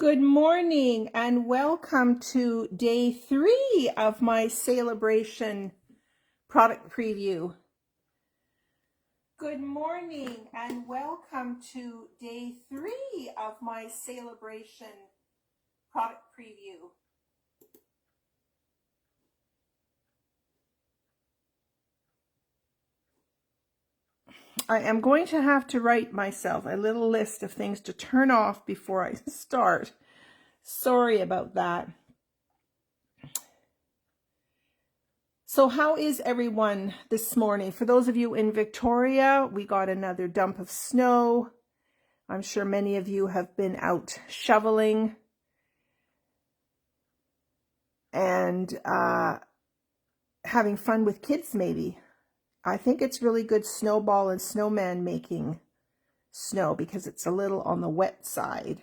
Good morning and welcome to day 3 of my Sale-A-Bration product preview. Good morning and welcome to day 3 of my Sale-A-Bration product preview. I am going to have to write myself a little list of things to turn off before I start. Sorry about that. So how is everyone this morning? For those of you in Victoria, we got another dump of snow. I'm sure many of you have been out shoveling and having fun with kids maybe. I think it's really good snowball and snowman making snow because it's a little on the wet side.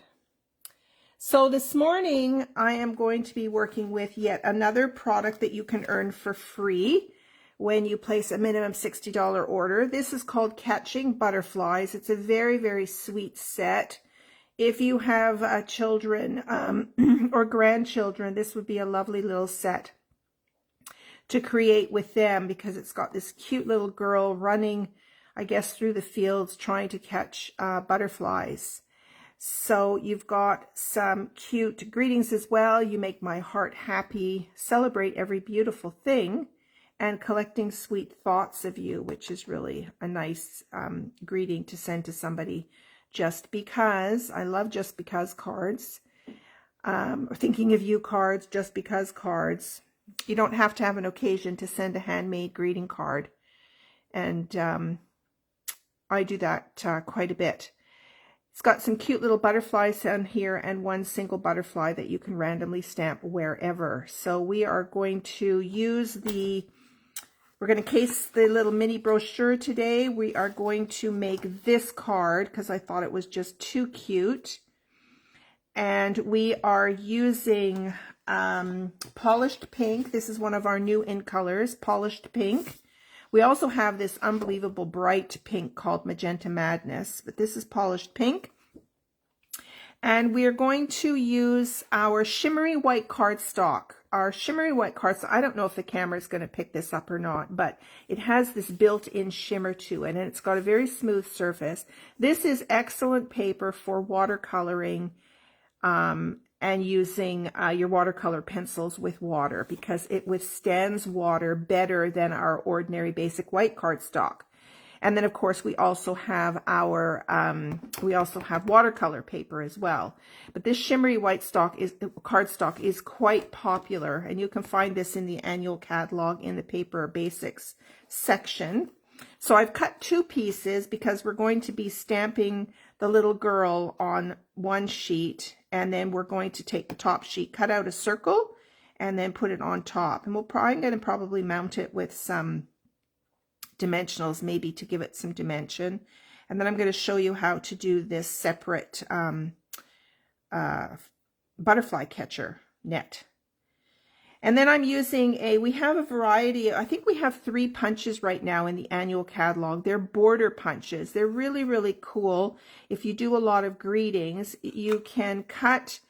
So this morning I am going to be working with yet another product that you can earn for free when you place a minimum $60 order. This is called Catching Butterflies. It's a very, very sweet set. If you have children or grandchildren, this would be a lovely little set to create with them because it's got this cute little girl running, I guess, through the fields trying to catch butterflies. So you've got some cute greetings as well. You make my heart happy, celebrate every beautiful thing, and collecting sweet thoughts of you, which is really a nice greeting to send to somebody. Just because. I love just because cards. Thinking of you cards, just because cards. You don't have to have an occasion to send a handmade greeting card. And I do that quite a bit. It's got some cute little butterflies down here and one single butterfly that you can randomly stamp wherever. So we are going to use we're going to case the little mini brochure today. We are going to make this card because I thought it was just too cute. And we are using polished pink. This is one of our new in colors, polished pink. We also have this unbelievable bright pink called Magenta Madness, but this is polished pink. And we are going to use our shimmery white cardstock. Our shimmery white cardstock, I don't know if the camera is going to pick this up or not, but it has this built-in shimmer to it, and it's got a very smooth surface. This is excellent paper for watercoloring and using your watercolor pencils with water because it withstands water better than our ordinary basic white cardstock. And then of course we also have our watercolor paper as well. But this shimmery white cardstock is quite popular, and you can find this in the annual catalog in the paper basics section. So I've cut 2 pieces because we're going to be stamping the little girl on one sheet, and then we're going to take the top sheet, cut out a circle, and then put it on top. And I'm going to probably mount it with some dimensionals, maybe to give it some dimension. And then I'm going to show you how to do this separate butterfly catcher net. And then I'm using we have a variety, I think we have 3 punches right now in the annual catalog. They're border punches. They're really, really cool. If you do a lot of greetings, you can cut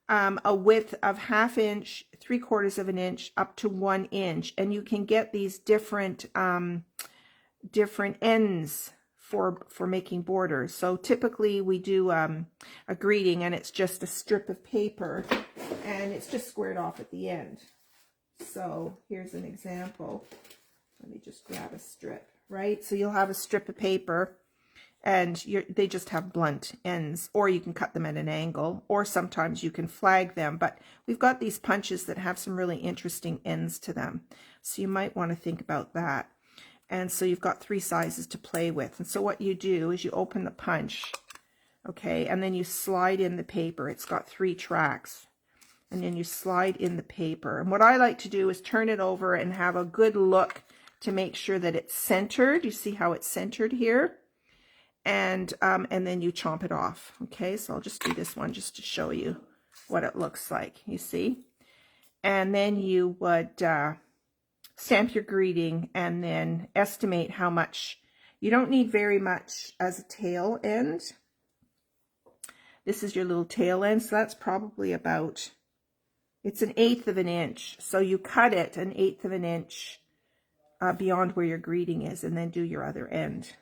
a width of 1/2 inch, 3/4 of an inch, up to 1 inch. And you can get these different ends for making borders. So typically we do a greeting and it's just a strip of paper and it's just squared off at the end. So here's an example. Let me just grab a strip, right? So you'll have a strip of paper and they just have blunt ends, or you can cut them at an angle, or sometimes you can flag them. But we've got these punches that have some really interesting ends to them. So you might want to think about that. And so you've got 3 sizes to play with. And so what you do is you open the punch, okay, and then you slide in the paper. It's got 3 tracks. And then you slide in the paper. And what I like to do is turn it over and have a good look to make sure that it's centered. You see how it's centered here? And then you chomp it off. Okay, so I'll just do this one just to show you what it looks like. You see? And then you would stamp your greeting and then estimate how much. You don't need very much as a tail end. This is your little tail end, so that's probably about, it's 1/8 of an inch. So you cut it 1/8 of an inch beyond where your greeting is, and then do your other end.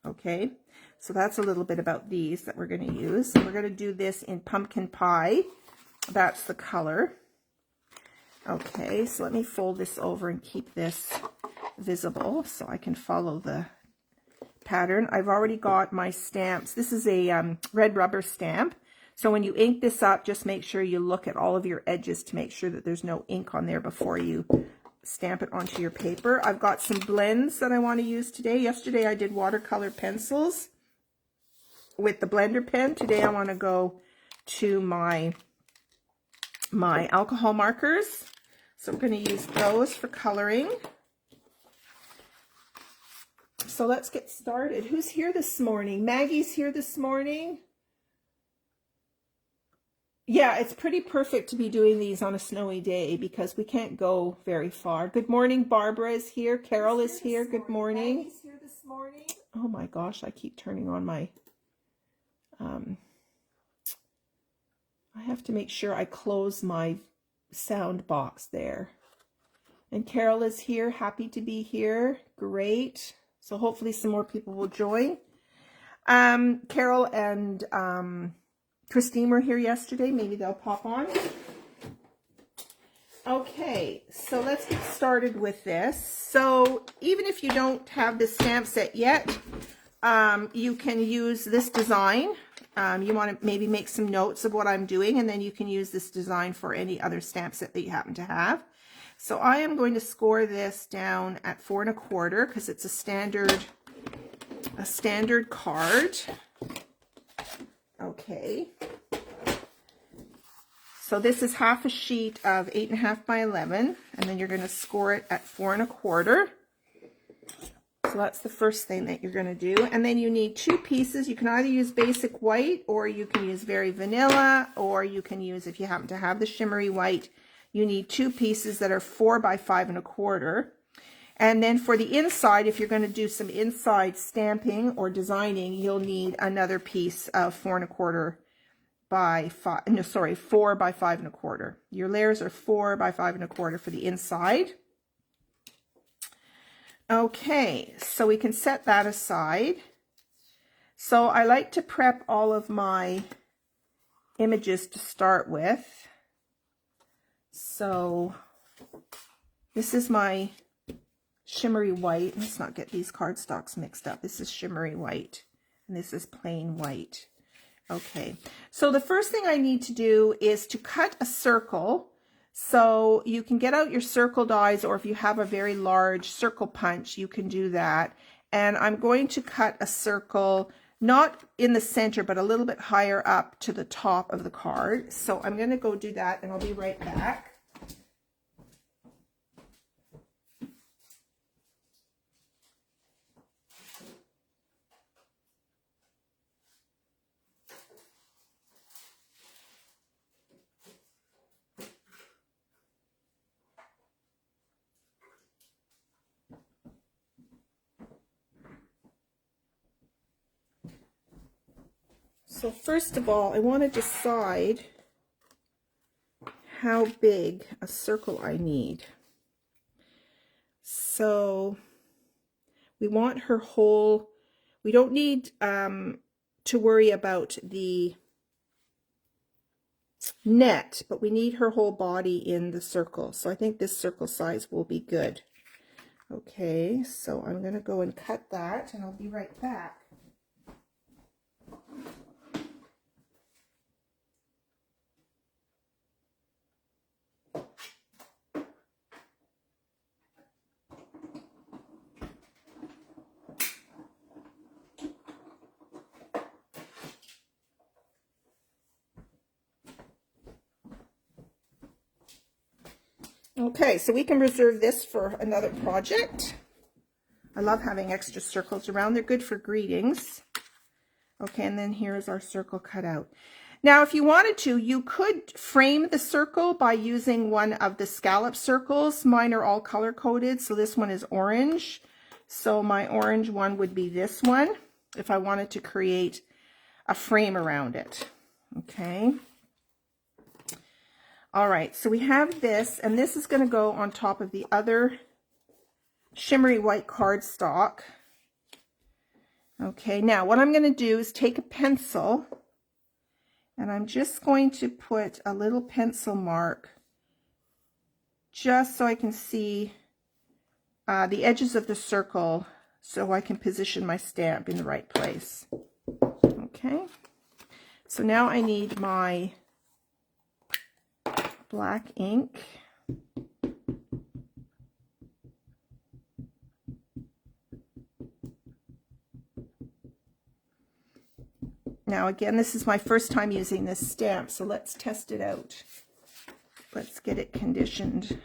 Okay, so that's a little bit about these that we're going to use. So we're going to do this in pumpkin pie. That's the color. Okay, so let me fold this over and keep this visible so I can follow the pattern. I've already got my stamps. This is a red rubber stamp. So when you ink this up, just make sure you look at all of your edges to make sure that there's no ink on there before you stamp it onto your paper. I've got some blends that I want to use today. Yesterday I did watercolor pencils with the blender pen. Today I want to go to my alcohol markers. So I'm going to use those for coloring. So let's get started. Who's here this morning? Maggie's here this morning. Yeah, it's pretty perfect to be doing these on a snowy day because we can't go very far. Good morning, Barbara is here. Carol is here. Good morning. Maggie's here this morning. Oh my gosh, I keep turning on my... I have to make sure I close my sound box there. And Carol is here. Happy to be here. Great. So hopefully some more people will join. Carol and... Christine were here yesterday. Maybe they'll pop on. Okay, so let's get started with this. So even if you don't have the stamp set yet, you can use this design. You want to maybe make some notes of what I'm doing, and then you can use this design for any other stamp set that you happen to have. So I am going to score this down at 4 1/4 because it's a standard card. Okay, so this is half a sheet of 8.5 by 11, and then you're going to score it at 4 1/4. So that's the first thing that you're going to do. And then you need 2 pieces. You can either use basic white, or you can use very vanilla, or you can use, if you happen to have the shimmery white, you need 2 pieces that are 4 by 5 1/4. And then for the inside, if you're going to do some inside stamping or designing, you'll need another piece of 4 1/4 by 5, no, sorry, 4 by 5 1/4. Your layers are 4 by 5 1/4 for the inside. Okay, so we can set that aside. So I like to prep all of my images to start with. So this is my shimmery white. Let's not get these cardstocks mixed up. This is shimmery white, and this is plain white. Okay, so the first thing I need to do is to cut a circle. So you can get out your circle dies, or if you have a very large circle punch, you can do that. And I'm going to cut a circle, not in the center, but a little bit higher up to the top of the card. So I'm going to go do that, and I'll be right back. So first of all, I want to decide how big a circle I need. So we want her whole, we don't need to worry about the net, but we need her whole body in the circle. So I think this circle size will be good. Okay, so I'm going to go and cut that, and I'll be right back. Okay, so we can reserve this for another project. I love having extra circles around. They're good for greetings. Okay, and then here's our circle cut out. Now, if you wanted to, you could frame the circle by using one of the scallop circles. Mine are all color-coded, so this one is orange. So my orange one would be this one, if I wanted to create a frame around it. Okay. All right, so we have this, and this is going to go on top of the other shimmery white cardstock. Okay, now what I'm going to do is take a pencil, and I'm just going to put a little pencil mark just so I can see the edges of the circle, so I can position my stamp in the right place. Okay, so now I need my black ink. Now again, this is my first time using this stamp, so let's test it out. Let's get it conditioned.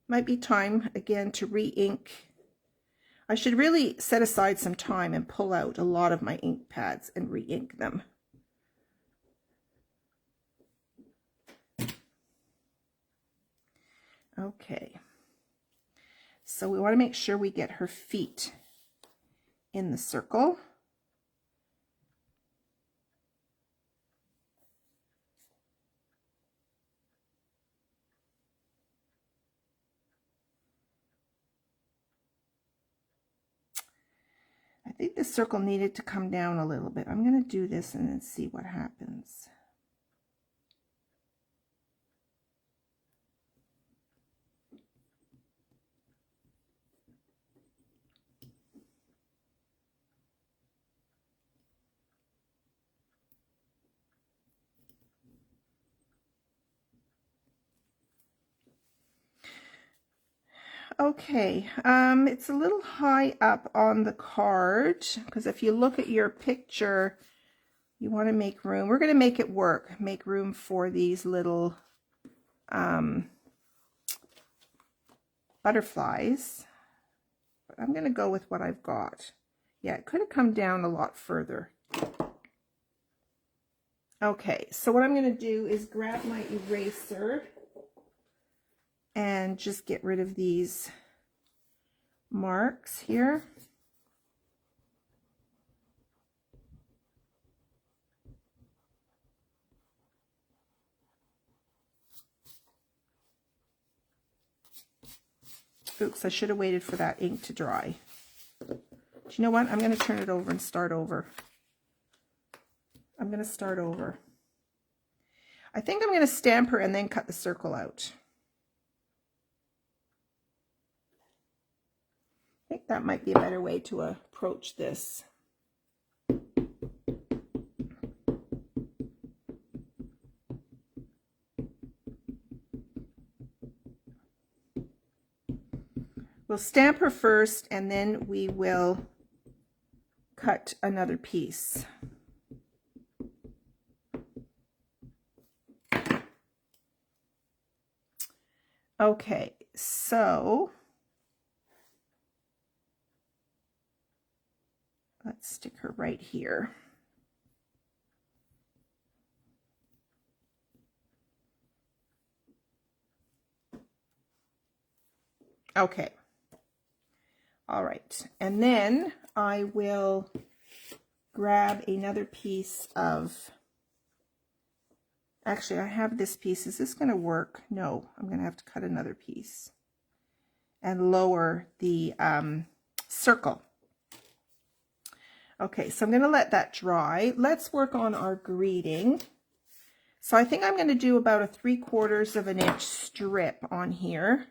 Might be time again to re-ink. I should really set aside some time and pull out a lot of my ink pads and re-ink them. Okay, so we want to make sure we get her feet in the circle. I think the circle needed to come down a little bit. I'm going to do this and then see what happens. Okay, it's a little high up on the card, because if you look at your picture, you want to make room. We're going to make it work. Make room for these little butterflies. But I'm going to go with what I've got. Yeah, it could have come down a lot further. Okay, so what I'm going to do is grab my eraser and just get rid of these marks here. Oops, I should have waited for that ink to dry. Do you know what? I'm going to turn it over and start over. I'm going to start over. I think I'm going to stamp her and then cut the circle out. I think that might be a better way to approach this. We'll stamp her first and then we will cut another piece. Okay, so let's stick her right here. Okay. All right. And then I will grab another piece of, actually I have this piece. Is this going to work? No, I'm going to have to cut another piece and lower the circle. Okay, so I'm going to let that dry. Let's work on our greeting. So I think I'm going to do about a 3/4 of an inch strip on here.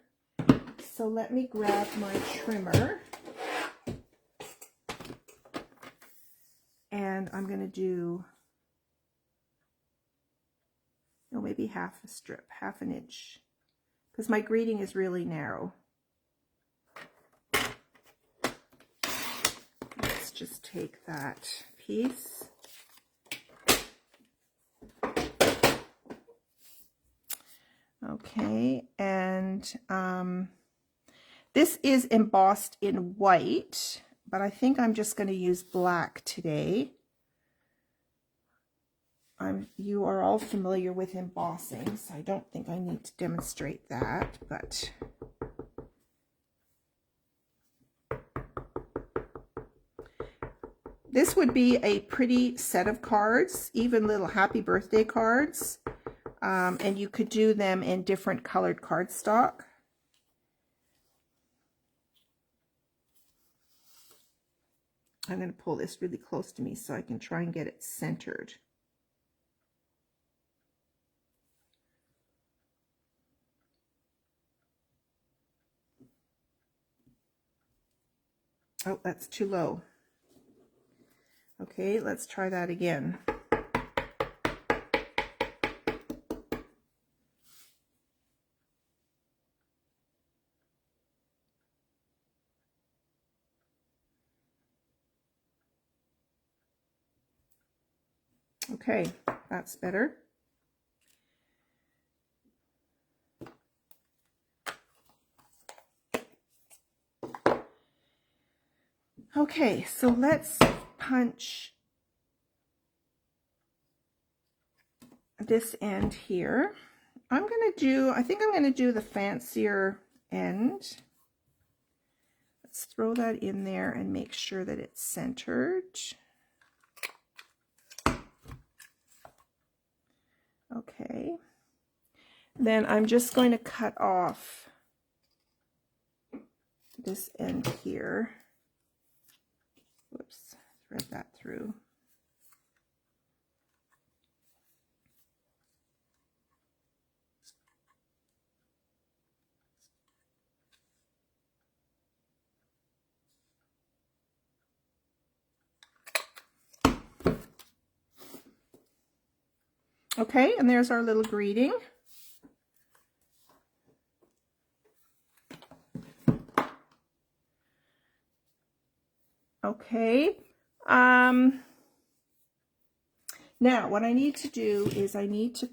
So let me grab my trimmer. And I'm going to do, oh, maybe half a strip, half an inch, because my greeting is really narrow. Let's just take that piece. Okay, and this is embossed in white, but I think I'm just going to use black today. You are all familiar with embossing, so I don't think I need to demonstrate that, but this would be a pretty set of cards, even little happy birthday cards, and you could do them in different colored cardstock. I'm going to pull this really close to me so I can try and get it centered. Oh, that's too low. Okay, let's try that again. Okay, that's better. Okay, so let's punch this end here. I think I'm going to do the fancier end. Let's throw that in there and make sure that it's centered. Okay. Then I'm just going to cut off this end here. Whoops, thread that through. Okay, and there's our little greeting. Okay. Now what I need to do is I need to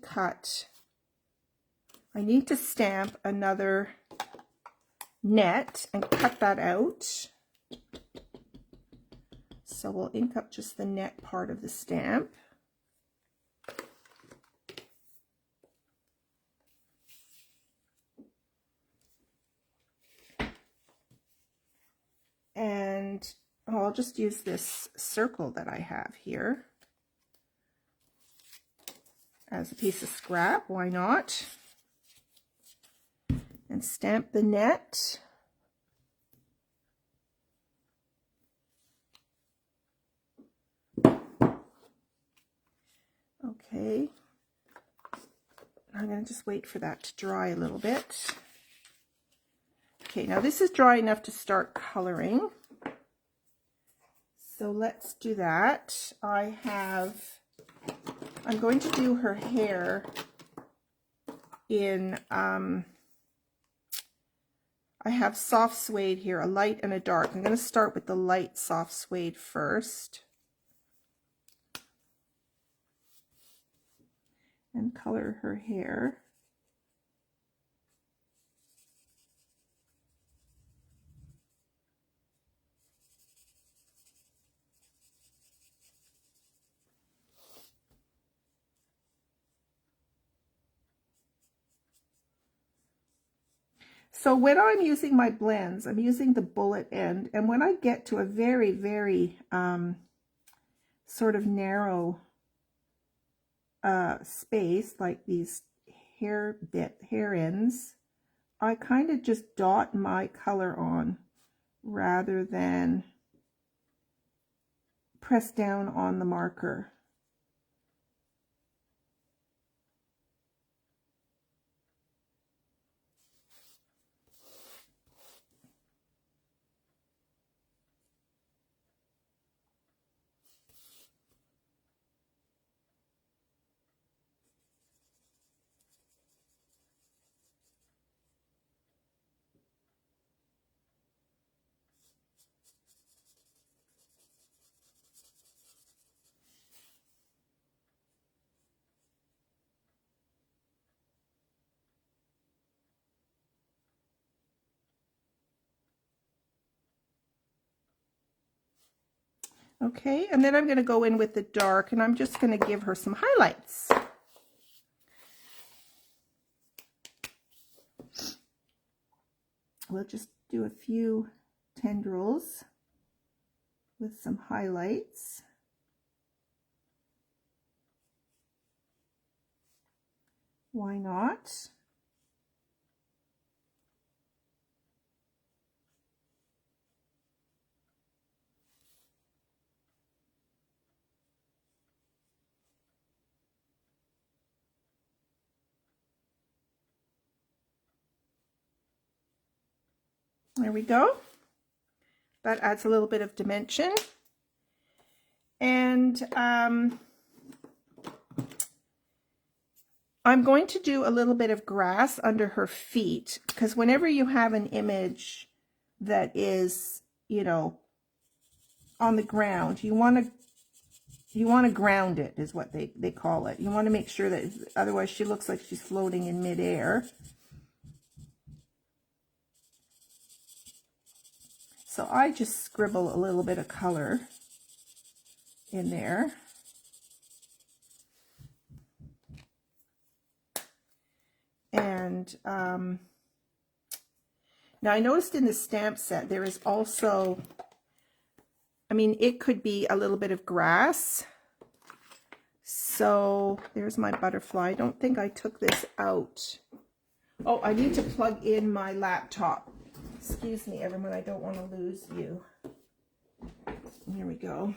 stamp another net and cut that out. So we'll ink up just the net part of the stamp. And I'll just use this circle that I have here as a piece of scrap, why not? And stamp the net. Okay, I'm going to just wait for that to dry a little bit. Okay, now this is dry enough to start coloring. So let's do that. I'm going to do her hair in, I have soft suede here, a light and a dark. I'm going to start with the light soft suede first. And color her hair. So when I'm using my blends, I'm using the bullet end, and when I get to a very, very sort of narrow space, like these hair ends, I kind of just dot my color on rather than press down on the marker. Okay, and then I'm going to go in with the dark, and I'm just going to give her some highlights. We'll just do a few tendrils with some highlights. Why not? There we go. That adds a little bit of dimension. And I'm going to do a little bit of grass under her feet, because whenever you have an image that is, you know, on the ground, you want to ground it, is what they call it. You want to make sure that, otherwise she looks like she's floating in midair. So I just scribble a little bit of color in there. And now I noticed in the stamp set there is also, I mean, it could be a little bit of grass. So there's my butterfly. I don't think I took this out. Oh, I need to plug in my laptop. Excuse me, everyone, I don't want to lose you. Here we go.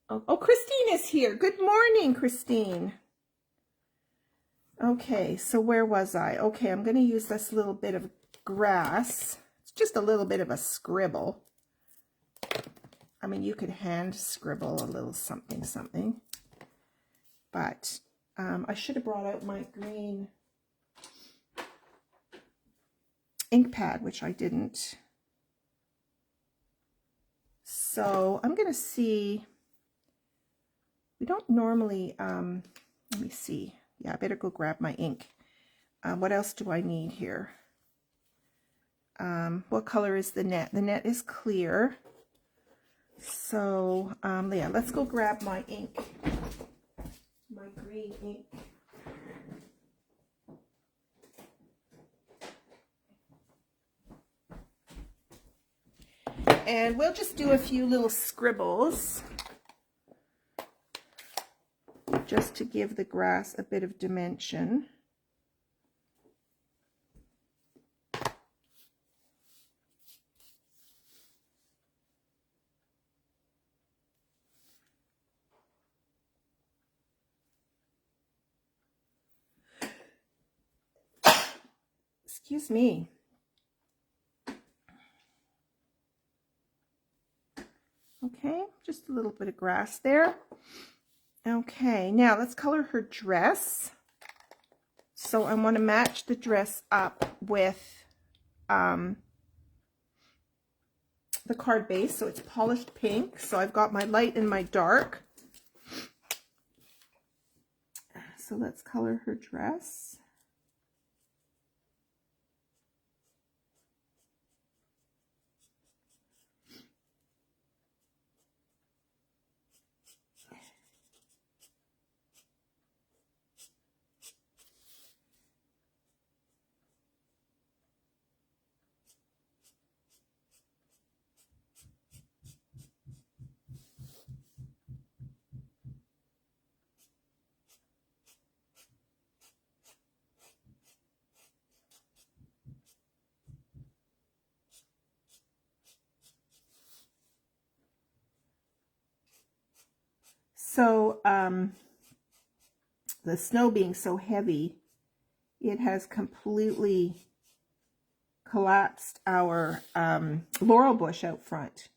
Oh, Christine is here. Good morning, Christine. Okay, so where was I? Okay, I'm going to use this little bit of grass. It's just a little bit of a scribble. I mean, you could hand scribble a little something, something. But I should have brought out my green ink pad, which I didn't. So I'm going to see. We don't normally, let me see. Yeah, I better go grab my ink. What else do I need here? What color is the net? The net is clear. So, yeah, let's go grab my ink. My green ink. And we'll just do a few little scribbles just to give the grass a bit of dimension. Excuse me. Okay, just a little bit of grass there. Okay, now let's color her dress. So I want to match the dress up with the card base. So it's polished pink. So I've got my light and my dark. So let's color her dress. So the snow being so heavy, it has completely collapsed our laurel bush out front.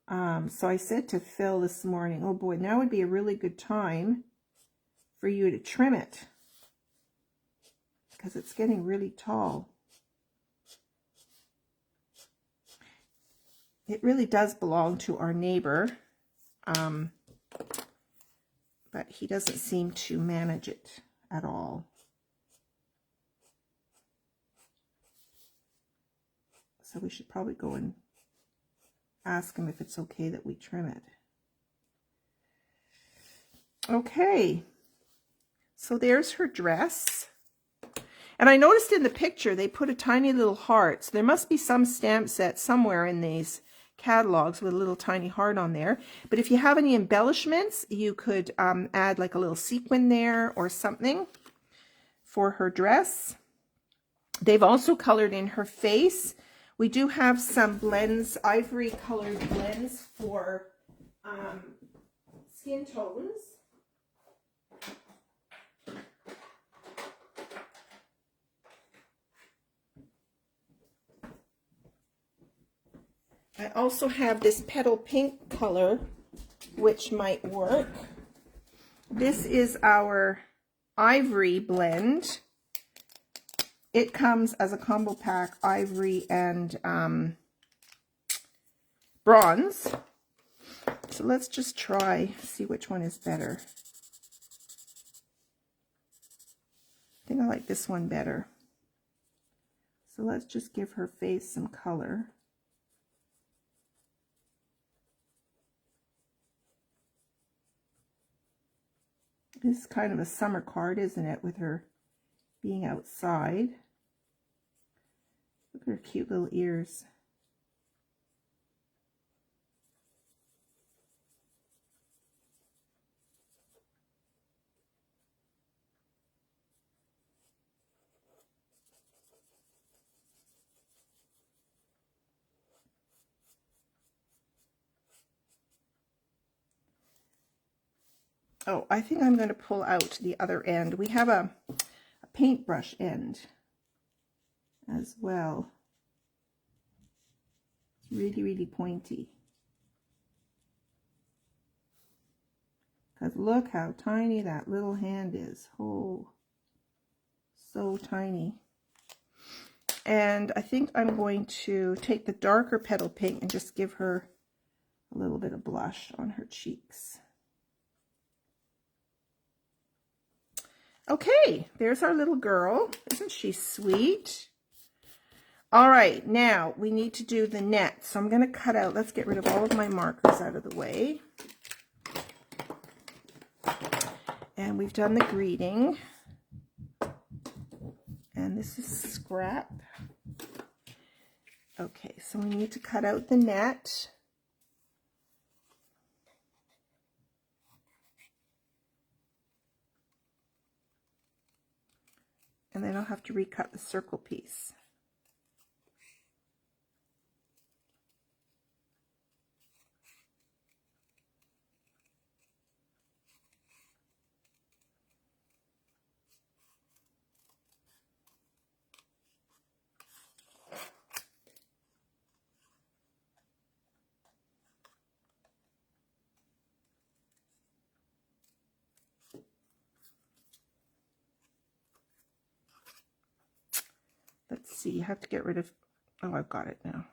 So I said to Phil this morning, oh boy, now would be a really good time for you to trim it, because it's getting really tall. It really does belong to our neighbor, but he doesn't seem to manage it at all. So we should probably go and ask him if it's okay that we trim it. Okay, so there's her dress. And I noticed in the picture they put a tiny little heart. So there must be some stamp set somewhere in these catalogs with a little tiny heart on there. But if you have any embellishments, you could add like a little sequin there or something for her dress. They've also colored in her face. We do have some blends, ivory colored blends for skin tones. I also have this petal pink color, which might work. This is our ivory blend. It comes as a combo pack, ivory and bronze. So let's just try, see which one is better. I think I like this one better. So let's just give her face some color. This is kind of a summer card, isn't it, with her being outside. Look at her cute little ears. Oh, I think I'm going to pull out the other end. We have a paintbrush end as well. It's really, really pointy. Because look how tiny that little hand is. Oh, so tiny. And I think I'm going to take the darker petal pink and just give her a little bit of blush on her cheeks. Okay, there's our little girl. Isn't she sweet? All right, now we need to do the net. So I'm going to cut out, let's get rid of all of my markers out of the way. And we've done the greeting. And this is scrap. Okay, so we need to cut out the net. And then I'll have to recut the circle piece. Let's see, you have to get rid of, oh, I've got it now.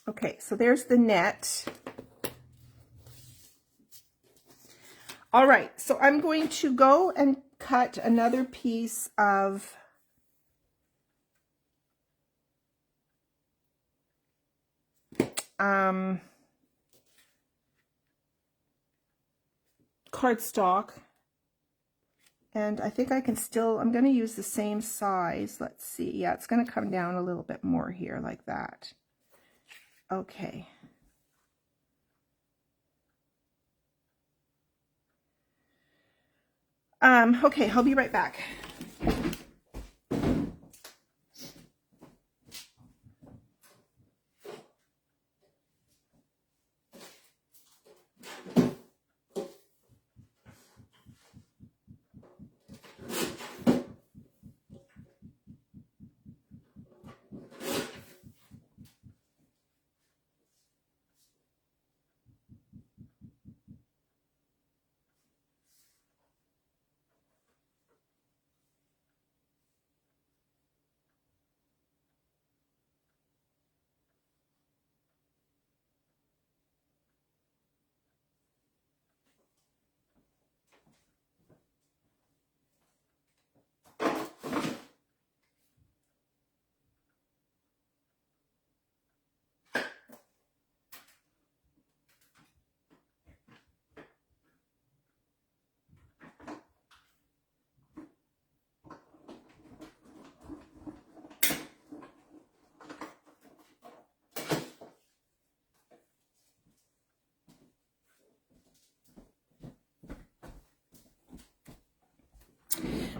Okay, so there's the net. All right, so I'm going to go and cut another piece of cardstock, and I think I can still, I'm going to use the same size. Let's see. Yeah, it's going to come down a little bit more here like that. Okay. Okay, I'll be right back.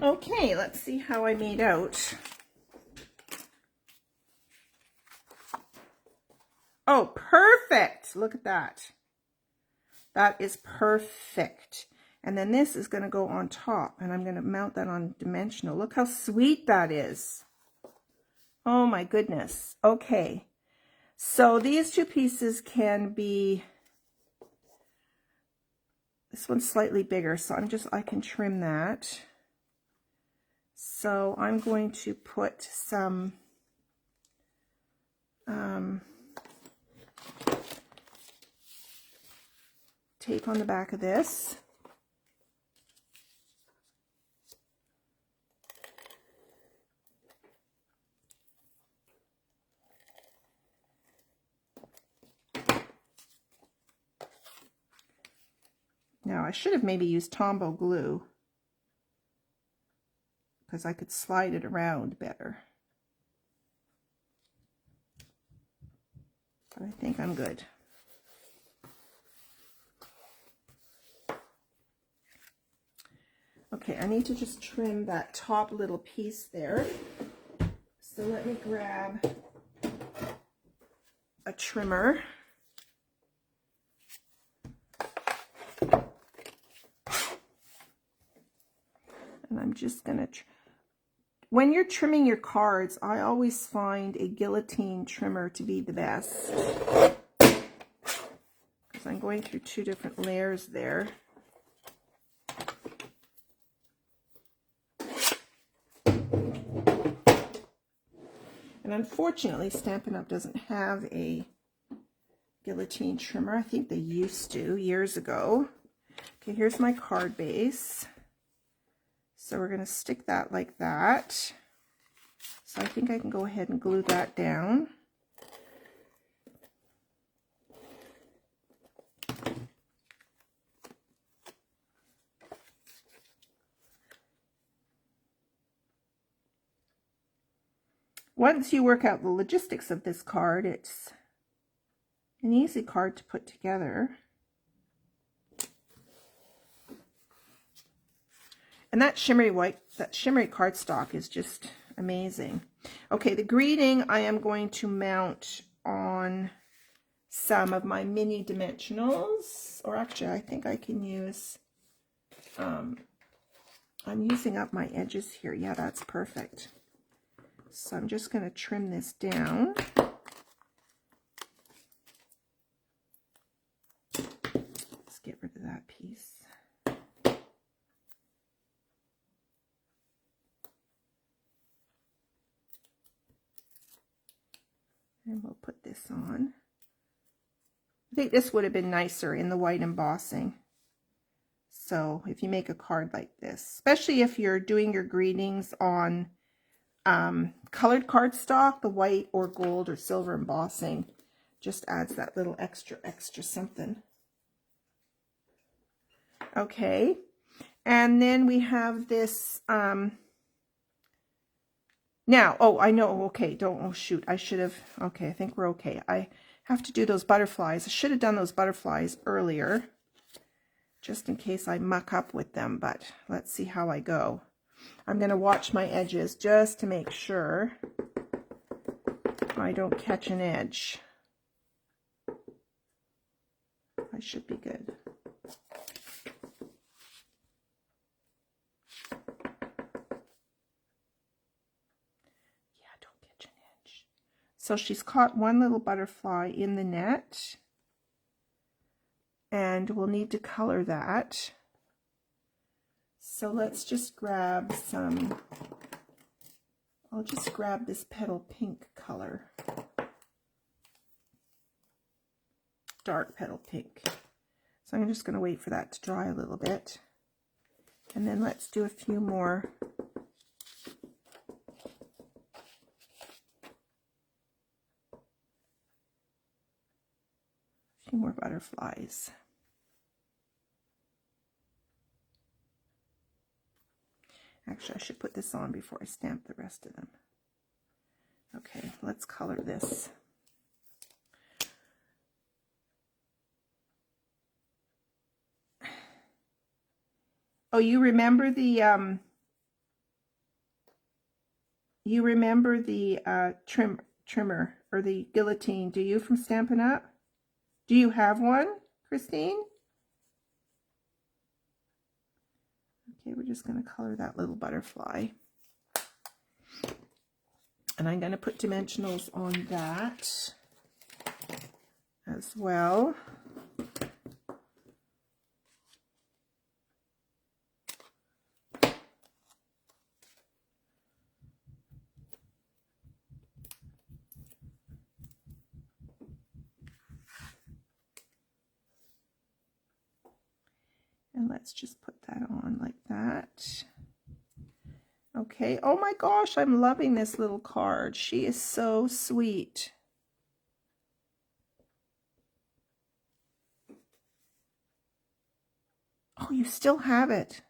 Okay, let's see how I made out. Oh, perfect. Look at that. That is perfect. And then this is going to go on top, and I'm going to mount that on dimensional. Look how sweet that is. Oh my goodness. Okay. So these two pieces can be, this one's slightly bigger, so I can trim that. So I'm going to put some tape on the back of this. Now I should have maybe used Tombow glue because I could slide it around better. But I think I'm good. Okay, I need to just trim that top little piece there. So let me grab a trimmer. And I'm just going to, when you're trimming your cards, I always find a guillotine trimmer to be the best. Because I'm going through two different layers there. And unfortunately, Stampin' Up! Doesn't have a guillotine trimmer. I think they used to years ago. Okay, here's my card base. So we're going to stick that like that. So I think I can go ahead and glue that down. Once you work out the logistics of this card, it's an easy card to put together. And that shimmery white, that shimmery cardstock is just amazing. Okay, the greeting I am going to mount on some of my mini dimensionals, or actually I think I can use, I'm using up my edges here. Yeah, that's perfect. So I'm just going to trim this down. Let's get rid of that piece. And we'll put this on. I think this would have been nicer in the white embossing. So if you make a card like this, especially if you're doing your greetings on colored cardstock, the white or gold or silver embossing just adds that little extra something. Okay, and then we have this now, oh, I know, okay, oh shoot, I should have, okay, I think we're okay. I have to do those butterflies. I should have done those butterflies earlier, just in case I muck up with them, but let's see how I go. I'm going to watch my edges just to make sure I don't catch an edge. I should be good. So she's caught one little butterfly in the net, and we'll need to color that. So let's just grab some, I'll just grab this petal pink color, dark petal pink. So I'm just going to wait for that to dry a little bit, and then let's do a few more. More butterflies. Actually, I should put this on before I stamp the rest of them. Okay, let's color this. Oh, you remember the you remember the trimmer or the guillotine, do you, from Stampin' Up? Do you have one, Christine? Okay, we're just going to color that little butterfly. And I'm going to put dimensionals on that as well. And let's just put that on like that. Okay, oh my gosh, I'm loving this little card. She is so sweet. Oh, you still have it.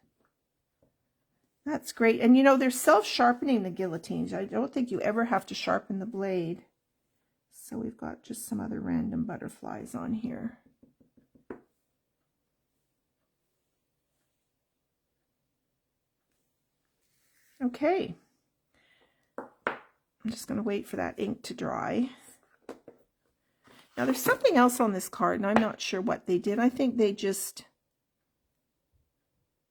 That's great. And you know, they're self-sharpening, the guillotines. I don't think you ever have to sharpen the blade. So we've got just some other random butterflies on here. Okay. I'm just going to wait for that ink to dry. Now there's something else on this card, and I'm not sure what they did. I think they just...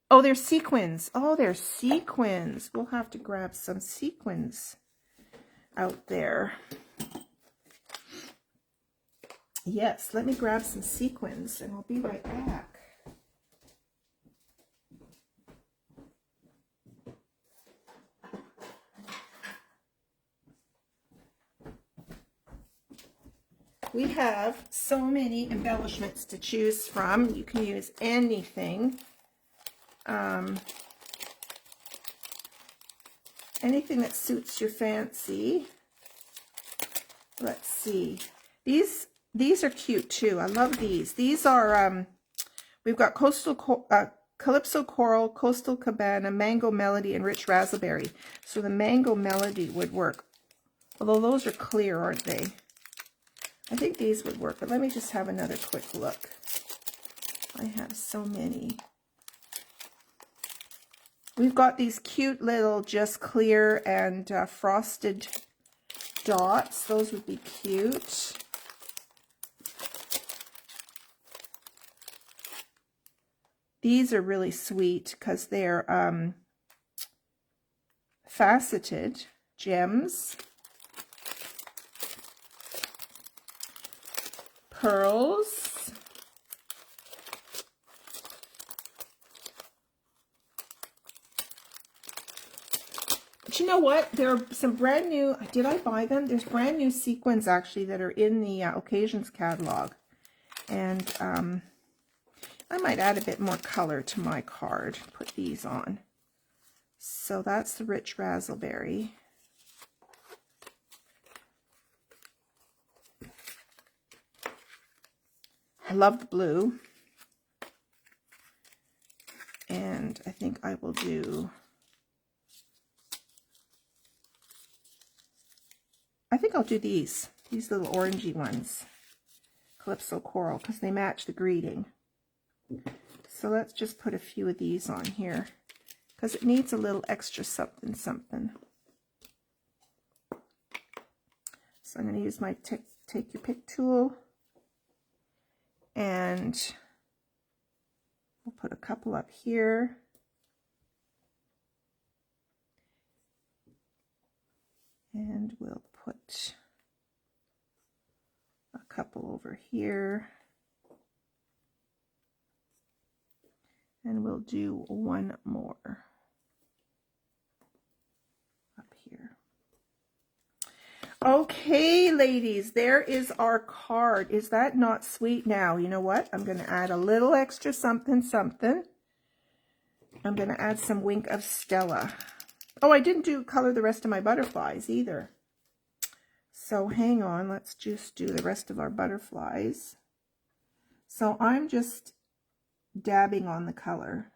Oh, they're sequins. Oh, they're sequins. We'll have to grab some sequins out there. Yes, let me grab some sequins, and I'll be right back. We have so many embellishments to choose from. You can use anything. Anything that suits your fancy. Let's see. These are cute too. I love these. These are, we've got Calypso Coral, Coastal Cabana, Mango Melody, and Rich Raspberry. So the Mango Melody would work. Although those are clear, aren't they? I think these would work, but let me just have another quick look. I have so many. We've got these cute little just clear and frosted dots. Those would be cute. These are really sweet because they're faceted gems. Pearls. But you know what? There are some brand new, did I buy them? There's brand new sequins actually that are in the Occasions catalog. And I might add a bit more color to my card. Put these on. So that's the Rich Raspberry. I love the blue. And I think I will do, I think I'll do these little orangey ones. Calypso Coral, because they match the greeting. So let's just put a few of these on here, because it needs a little extra something, something. So I'm going to use my take your pick tool. And we'll put a couple up here. And we'll put a couple over here. And we'll do one more up here. Okay, ladies, there is our card. Is that not sweet? Now, you know what? I'm going to add a little extra something, something. I'm going to add some Wink of Stella. Oh, I didn't color the rest of my butterflies either. So hang on, let's just do the rest of our butterflies. So I'm just dabbing on the color.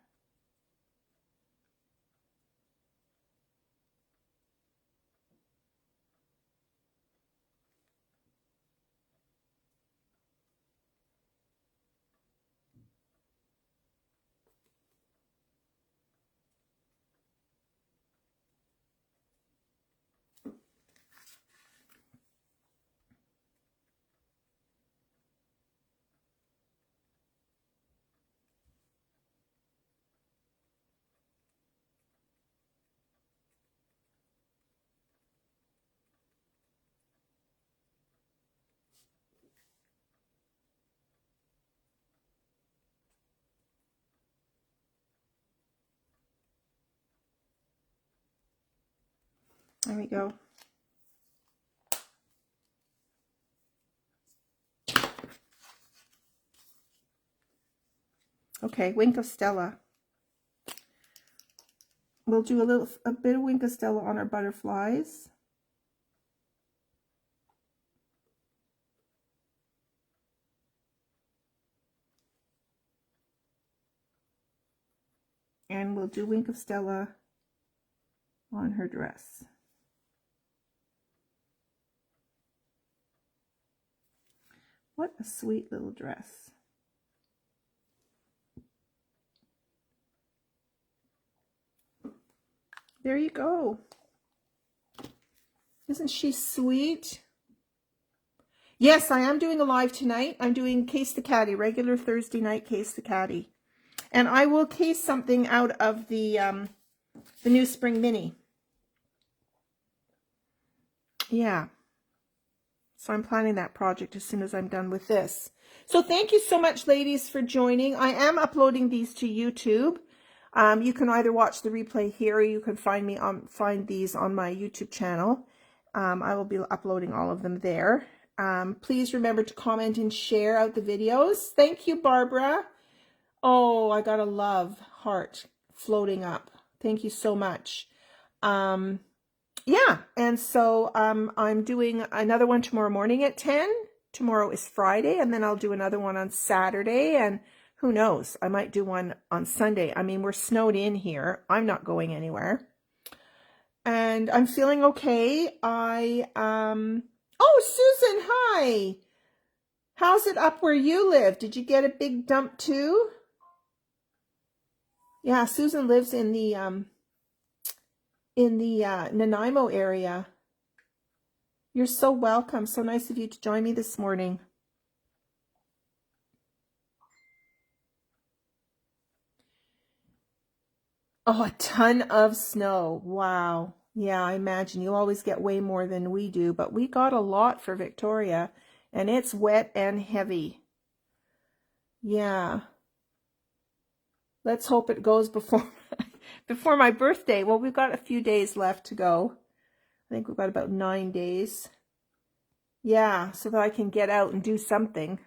There we go. Okay, Wink of Stella. We'll do a bit of Wink of Stella on our butterflies. And we'll do Wink of Stella on her dress. What a sweet little dress. There you go. Isn't she sweet? Yes, I am doing a live tonight. I'm doing Case the Caddy, regular Thursday night Case the Caddy. And I will case something out of the new Spring Mini. Yeah. So I'm planning that project as soon as I'm done with this. So thank you so much, ladies, for joining. I am uploading these to YouTube. You can either watch the replay here, or you can find these on my YouTube channel. I will be uploading all of them there. Please remember to comment and share out the videos. Thank you, Barbara. Oh, I got a love heart floating up. Thank you so much. Yeah, and so I'm doing another one tomorrow morning at 10. Tomorrow is Friday, and then I'll do another one on Saturday, and who knows, I might do one on Sunday. I mean, we're snowed in here. I'm not going anywhere. And I'm feeling okay. Oh, Susan, hi. How's it up where you live? Did you get a big dump too? Yeah, Susan lives in the Nanaimo area. You're so welcome. So nice of you to join me this morning. Oh, a ton of snow. Wow. Yeah, I imagine you always get way more than we do, but we got a lot for Victoria, and it's wet and heavy. Yeah. Let's hope it goes before my birthday. Well, we've got a few days left to go. I think we've got about 9 days. Yeah, so that I can get out and do something.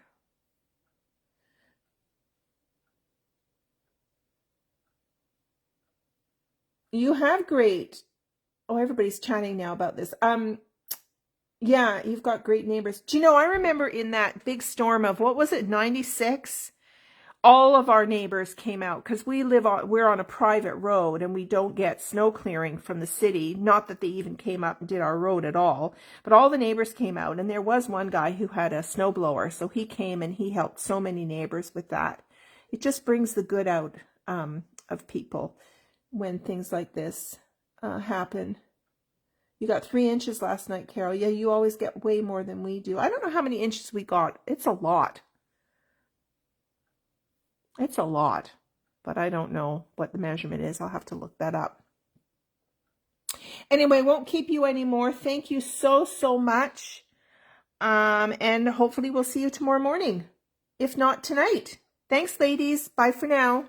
You have great. Oh, everybody's chatting now about this. Yeah, you've got great neighbors. Do you know, I remember in that big storm of, what was it, 96? All of our neighbors came out because we're on a private road and we don't get snow clearing from the city. Not that they even came up and did our road at all, but all the neighbors came out, and there was one guy who had a snowblower. So he came and he helped so many neighbors with that. It just brings the good out of people when things like this happen. You got 3 inches last night, Carol. Yeah, you always get way more than we do. I don't know how many inches we got. It's a lot. It's a lot, but I don't know what the measurement is. I'll have to look that up. Anyway, won't keep you anymore. Thank you so, so much. And hopefully we'll see you tomorrow morning, if not tonight. Thanks, ladies. Bye for now.